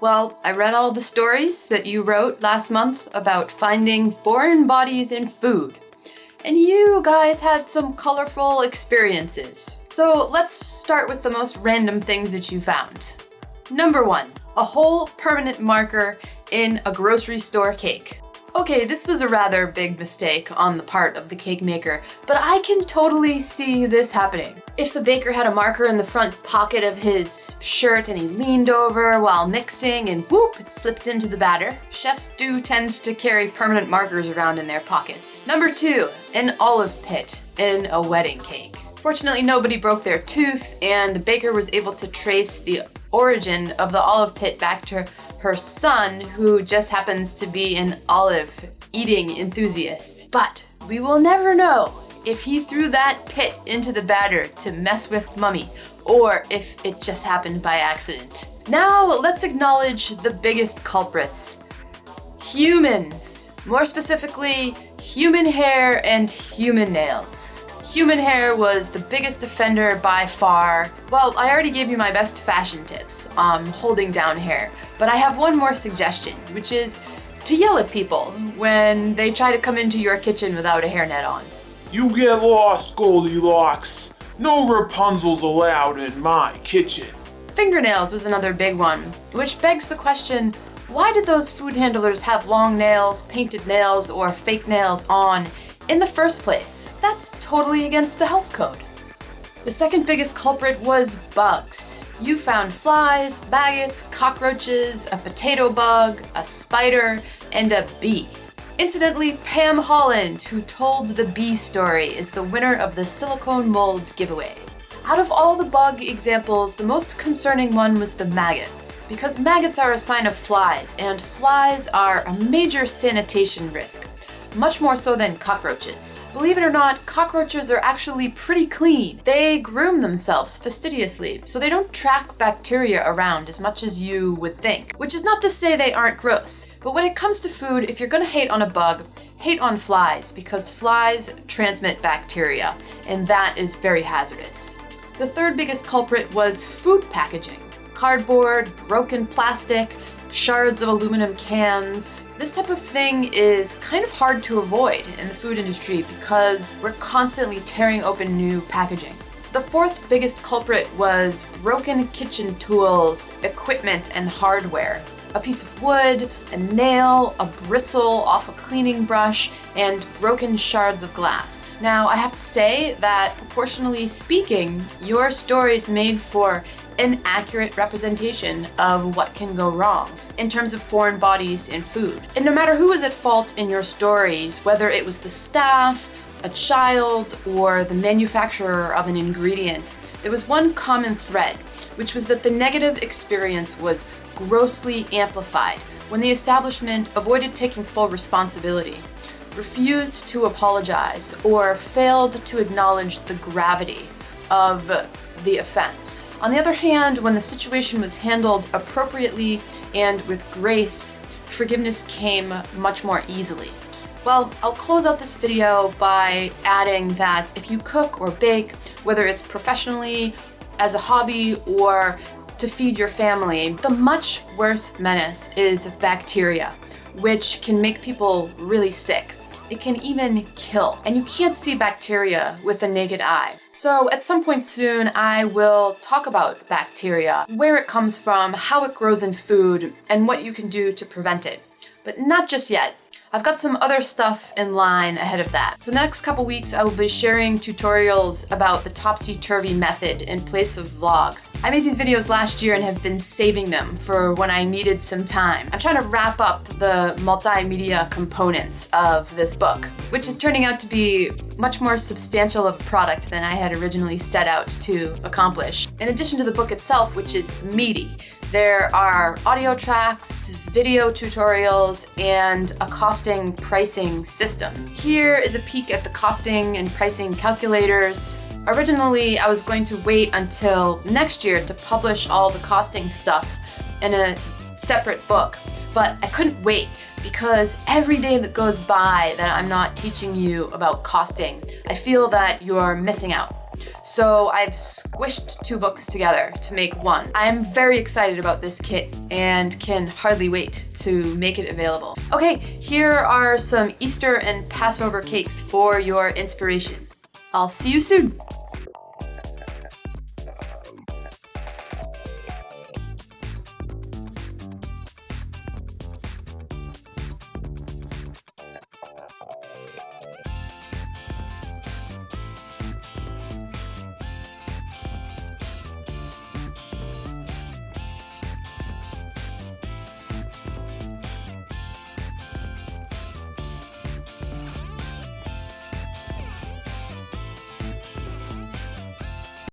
Well, I read all the stories that you wrote last month about finding foreign bodies in food. And you guys had some colorful experiences. So let's start with the most random things that you found. Number 1, a whole permanent marker in a grocery store cake. Okay, this was a rather big mistake on the part of the cake maker, but I can totally see this happening. If the baker had a marker in the front pocket of his shirt and he leaned over while mixing and whoop, it slipped into the batter. Chefs do tend to carry permanent markers around in their pockets. Number 2, an olive pit in a wedding cake. Fortunately, nobody broke their tooth, and the baker was able to trace the origin of the olive pit back to her son, who just happens to be an olive eating enthusiast. But we will never know if he threw that pit into the batter to mess with Mummy, or if it just happened by accident. Now let's acknowledge the biggest culprits. Humans. More specifically, human hair and human nails. Human hair was the biggest offender by far. Well, I already gave you my best fashion tips on holding down hair, but I have one more suggestion, which is to yell at people when they try to come into your kitchen without a hairnet on. You get lost, Goldilocks. No Rapunzel's allowed in my kitchen. Fingernails was another big one, which begs the question, why did those food handlers have long nails, painted nails, or fake nails on in the first place? That's totally against the health code. The second biggest culprit was bugs. You found flies, maggots, cockroaches, a potato bug, a spider, and a bee. Incidentally, Pam Holland, who told the bee story, is the winner of the silicone molds giveaway. Out of all the bug examples, the most concerning one was the maggots, because maggots are a sign of flies, and flies are a major sanitation risk, much more so than cockroaches. Believe it or not, cockroaches are actually pretty clean. They groom themselves fastidiously, so they don't track bacteria around as much as you would think, which is not to say they aren't gross. But when it comes to food, if you're gonna hate on a bug, hate on flies, because flies transmit bacteria, and that is very hazardous. The third biggest culprit was food packaging. Cardboard, broken plastic, shards of aluminum cans. This type of thing is kind of hard to avoid in the food industry because we're constantly tearing open new packaging. The fourth biggest culprit was broken kitchen tools, equipment, and hardware. A piece of wood, a nail, a bristle off a cleaning brush, and broken shards of glass. Now, I have to say that, proportionally speaking, your stories made for an accurate representation of what can go wrong in terms of foreign bodies in food. And no matter who was at fault in your stories, whether it was the staff, a child, or the manufacturer of an ingredient, there was one common thread, which was that the negative experience was grossly amplified when the establishment avoided taking full responsibility, refused to apologize, or failed to acknowledge the gravity of the offense. On the other hand, when the situation was handled appropriately and with grace, forgiveness came much more easily. Well, I'll close out this video by adding that if you cook or bake, whether it's professionally, as a hobby, or to feed your family, the much worse menace is bacteria, which can make people really sick. It can even kill, and you can't see bacteria with the naked eye. So at some point soon, I will talk about bacteria, where it comes from, how it grows in food, and what you can do to prevent it. But not just yet. I've got some other stuff in line ahead of that. For the next couple weeks, I will be sharing tutorials about the topsy-turvy method in place of vlogs. I made these videos last year and have been saving them for when I needed some time. I'm trying to wrap up the multimedia components of this book, which is turning out to be much more substantial of a product than I had originally set out to accomplish. In addition to the book itself, which is meaty, there are audio tracks, video tutorials, and a costing pricing system. Here is a peek at the costing and pricing calculators. Originally, I was going to wait until next year to publish all the costing stuff in a separate book, but I couldn't wait because every day that goes by that I'm not teaching you about costing, I feel that you're missing out. So I've squished 2 books together to make one. I am very excited about this kit and can hardly wait to make it available. Okay, here are some Easter and Passover cakes for your inspiration. I'll see you soon.